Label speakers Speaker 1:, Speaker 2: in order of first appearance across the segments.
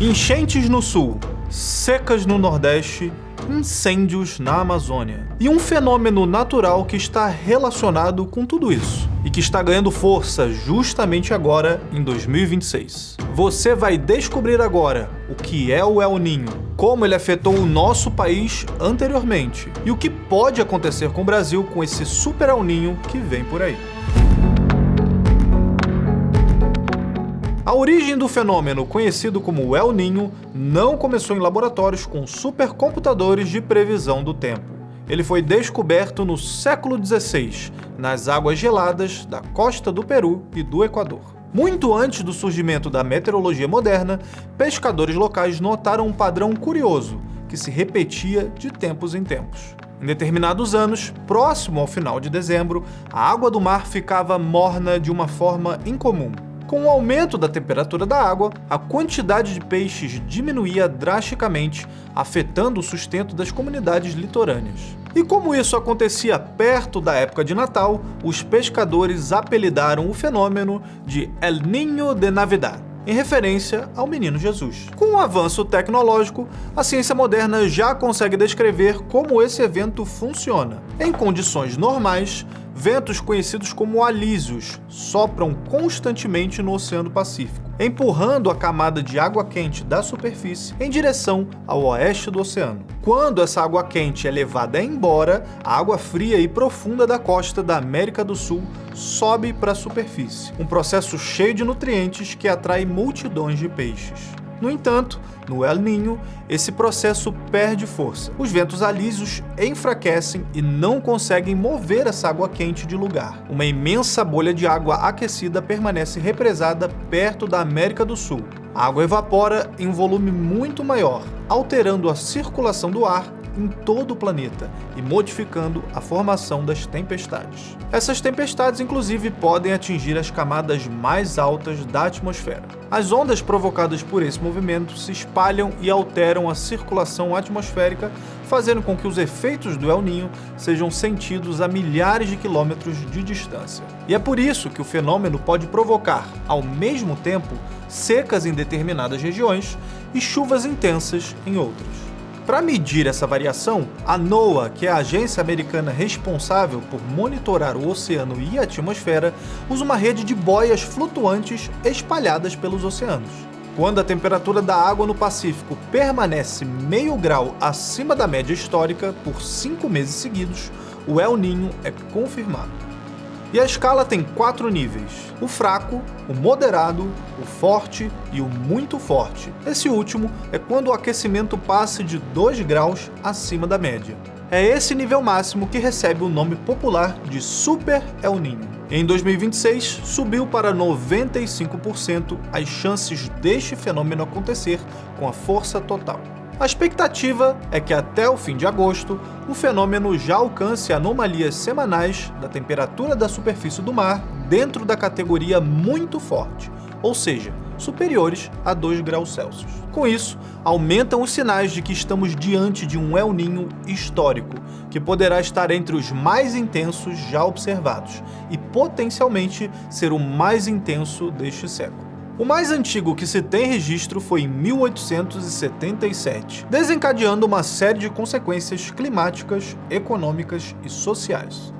Speaker 1: Enchentes no sul, secas no nordeste, incêndios na Amazônia. E um fenômeno natural que está relacionado com tudo isso e que está ganhando força justamente agora em 2026. Você vai descobrir agora o que é o El Niño, como ele afetou o nosso país anteriormente e o que pode acontecer com o Brasil com esse super El Niño que vem por aí. A origem do fenômeno conhecido como El Niño não começou em laboratórios com supercomputadores de previsão do tempo. Ele foi descoberto no século XVI, nas águas geladas da costa do Peru e do Equador. Muito antes do surgimento da meteorologia moderna, pescadores locais notaram um padrão curioso, que se repetia de tempos em tempos. Em determinados anos, próximo ao final de dezembro, a água do mar ficava morna de uma forma incomum. Com o aumento da temperatura da água, a quantidade de peixes diminuía drasticamente, afetando o sustento das comunidades litorâneas. E como isso acontecia perto da época de Natal, os pescadores apelidaram o fenômeno de El Niño de Navidad, em referência ao menino Jesus. Com o avanço tecnológico, a ciência moderna já consegue descrever como esse evento funciona. Em condições normais, ventos conhecidos como alísios sopram constantemente no Oceano Pacífico, empurrando a camada de água quente da superfície em direção ao oeste do oceano. Quando essa água quente é levada embora, a água fria e profunda da costa da América do Sul sobe para a superfície, um processo cheio de nutrientes que atrai multidões de peixes. No entanto, no El Niño, esse processo perde força. Os ventos alísios enfraquecem e não conseguem mover essa água quente de lugar. Uma imensa bolha de água aquecida permanece represada perto da América do Sul. A água evapora em um volume muito maior, alterando a circulação do ar em todo o planeta e modificando a formação das tempestades. Essas tempestades, inclusive, podem atingir as camadas mais altas da atmosfera. As ondas provocadas por esse movimento se espalham e alteram a circulação atmosférica, fazendo com que os efeitos do El Niño sejam sentidos a milhares de quilômetros de distância. E é por isso que o fenômeno pode provocar, ao mesmo tempo, secas em determinadas regiões e chuvas intensas em outras. Para medir essa variação, a NOAA, que é a agência americana responsável por monitorar o oceano e a atmosfera, usa uma rede de boias flutuantes espalhadas pelos oceanos. Quando a temperatura da água no Pacífico permanece meio grau acima da média histórica por 5 meses seguidos, o El Niño é confirmado. E a escala tem 4 níveis: o fraco, o moderado, o forte e o muito forte. Esse último é quando o aquecimento passa de 2 graus acima da média. É esse nível máximo que recebe o nome popular de Super El Niño. Em 2026, subiu para 95% as chances deste fenômeno acontecer com a força total. A expectativa é que até o fim de agosto, o fenômeno já alcance anomalias semanais da temperatura da superfície do mar dentro da categoria muito forte, ou seja, superiores a 2 graus Celsius. Com isso, aumentam os sinais de que estamos diante de um El Niño histórico, que poderá estar entre os mais intensos já observados e potencialmente ser o mais intenso deste século. O mais antigo que se tem registro foi em 1877, desencadeando uma série de consequências climáticas, econômicas e sociais.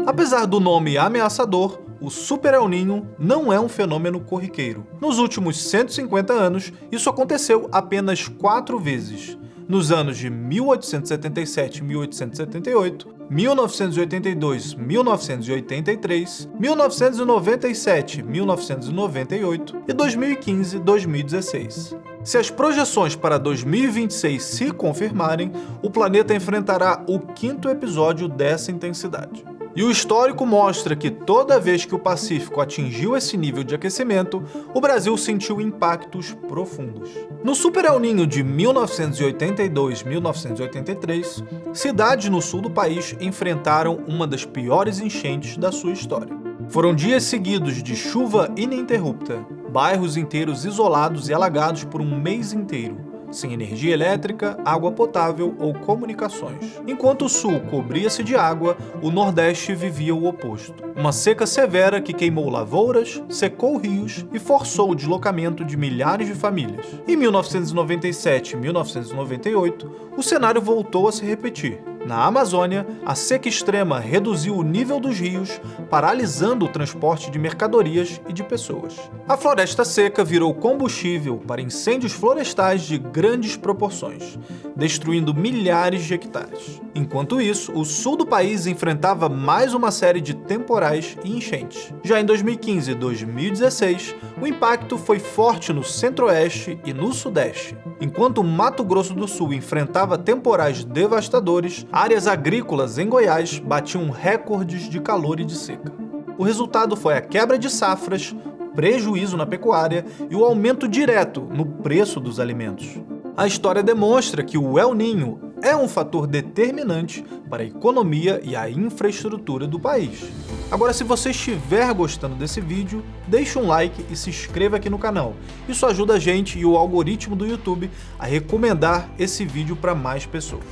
Speaker 1: Apesar do nome ameaçador, o Super El Niño não é um fenômeno corriqueiro. Nos últimos 150 anos, isso aconteceu apenas 4 vezes. Nos anos de 1877 e 1878, 1982, 1983, 1997, 1998 e 2015, 2016. Se as projeções para 2026 se confirmarem, o planeta enfrentará o 5º episódio dessa intensidade. E o histórico mostra que toda vez que o Pacífico atingiu esse nível de aquecimento, o Brasil sentiu impactos profundos. No Super El Niño de 1982-1983, cidades no sul do país enfrentaram uma das piores enchentes da sua história. Foram dias seguidos de chuva ininterrupta, bairros inteiros isolados e alagados por um mês inteiro, sem energia elétrica, água potável ou comunicações. Enquanto o sul cobria-se de água, o Nordeste vivia o oposto. Uma seca severa que queimou lavouras, secou rios e forçou o deslocamento de milhares de famílias. Em 1997 e 1998, o cenário voltou a se repetir. Na Amazônia, a seca extrema reduziu o nível dos rios, paralisando o transporte de mercadorias e de pessoas. A floresta seca virou combustível para incêndios florestais de grandes proporções, destruindo milhares de hectares. Enquanto isso, o sul do país enfrentava mais uma série de temporais e enchentes. Já em 2015 e 2016, o impacto foi forte no centro-oeste e no sudeste. Enquanto o Mato Grosso do Sul enfrentava temporais devastadores, áreas agrícolas em Goiás batiam recordes de calor e de seca. O resultado foi a quebra de safras, prejuízo na pecuária e o aumento direto no preço dos alimentos. A história demonstra que o El Niño é um fator determinante para a economia e a infraestrutura do país. Agora, se você estiver gostando desse vídeo, deixe um like e se inscreva aqui no canal. Isso ajuda a gente e o algoritmo do YouTube a recomendar esse vídeo para mais pessoas.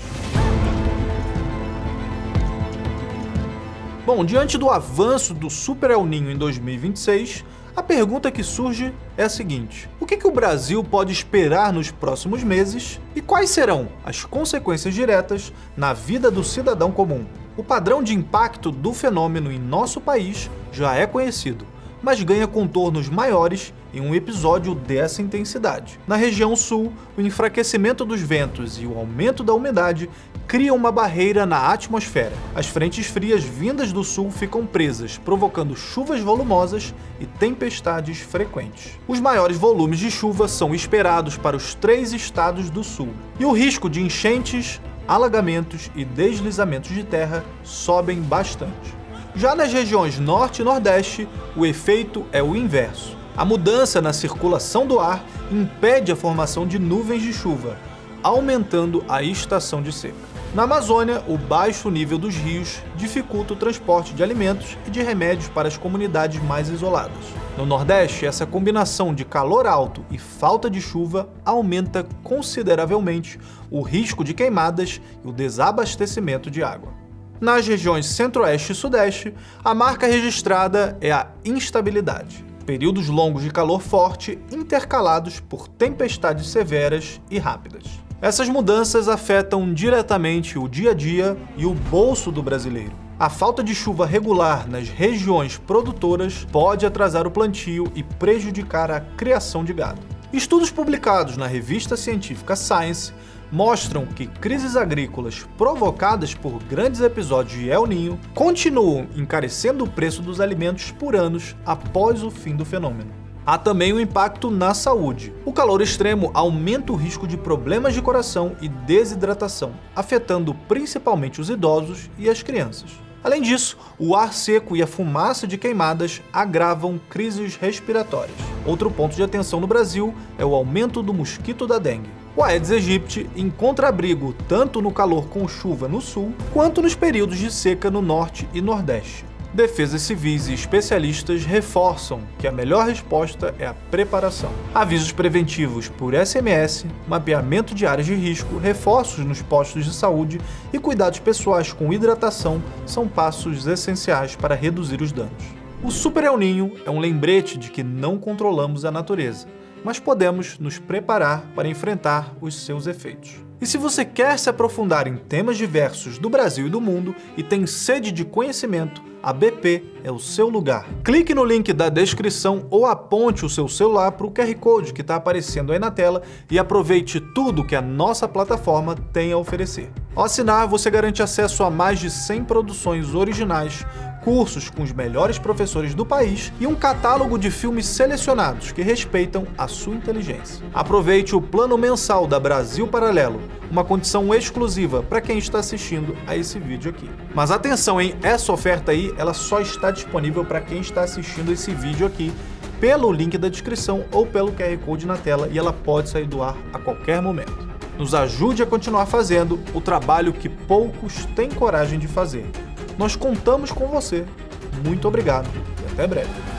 Speaker 1: Bom, diante do avanço do Super El Niño em 2026, a pergunta que surge é a seguinte: o que o Brasil pode esperar nos próximos meses e quais serão as consequências diretas na vida do cidadão comum? O padrão de impacto do fenômeno em nosso país já é conhecido, mas ganha contornos maiores em um episódio dessa intensidade. Na região sul, o enfraquecimento dos ventos e o aumento da umidade criam uma barreira na atmosfera. As frentes frias vindas do sul ficam presas, provocando chuvas volumosas e tempestades frequentes. Os maiores volumes de chuva são esperados para os 3 estados do sul, e o risco de enchentes, alagamentos e deslizamentos de terra sobem bastante. Já nas regiões norte e nordeste, o efeito é o inverso. A mudança na circulação do ar impede a formação de nuvens de chuva, aumentando a estação de seca. Na Amazônia, o baixo nível dos rios dificulta o transporte de alimentos e de remédios para as comunidades mais isoladas. No Nordeste, essa combinação de calor alto e falta de chuva aumenta consideravelmente o risco de queimadas e o desabastecimento de água. Nas regiões Centro-Oeste e Sudeste, a marca registrada é a instabilidade. Períodos longos de calor forte intercalados por tempestades severas e rápidas. Essas mudanças afetam diretamente o dia a dia e o bolso do brasileiro. A falta de chuva regular nas regiões produtoras pode atrasar o plantio e prejudicar a criação de gado. Estudos publicados na revista científica Science mostram que crises agrícolas provocadas por grandes episódios de El Niño continuam encarecendo o preço dos alimentos por anos após o fim do fenômeno. Há também um impacto na saúde. O calor extremo aumenta o risco de problemas de coração e desidratação, afetando principalmente os idosos e as crianças. Além disso, o ar seco e a fumaça de queimadas agravam crises respiratórias. Outro ponto de atenção no Brasil é o aumento do mosquito da dengue. O Aedes aegypti encontra abrigo tanto no calor com chuva no sul, quanto nos períodos de seca no norte e nordeste. Defesas civis e especialistas reforçam que a melhor resposta é a preparação. Avisos preventivos por SMS, mapeamento de áreas de risco, reforços nos postos de saúde e cuidados pessoais com hidratação são passos essenciais para reduzir os danos. O Super El Niño é um lembrete de que não controlamos a natureza, mas podemos nos preparar para enfrentar os seus efeitos. E se você quer se aprofundar em temas diversos do Brasil e do mundo e tem sede de conhecimento, a BP é o seu lugar. Clique no link da descrição ou aponte o seu celular para o QR Code que está aparecendo aí na tela e aproveite tudo que a nossa plataforma tem a oferecer. Ao assinar, você garante acesso a mais de 100 produções originais, cursos com os melhores professores do país e um catálogo de filmes selecionados que respeitam a sua inteligência. Aproveite o plano mensal da Brasil Paralelo, uma condição exclusiva para quem está assistindo a esse vídeo aqui. Mas atenção, hein? Essa oferta aí, ela só está disponível para quem está assistindo esse vídeo aqui pelo link da descrição ou pelo QR Code na tela e ela pode sair do ar a qualquer momento. Nos ajude a continuar fazendo o trabalho que poucos têm coragem de fazer. Nós contamos com você. Muito obrigado e até breve.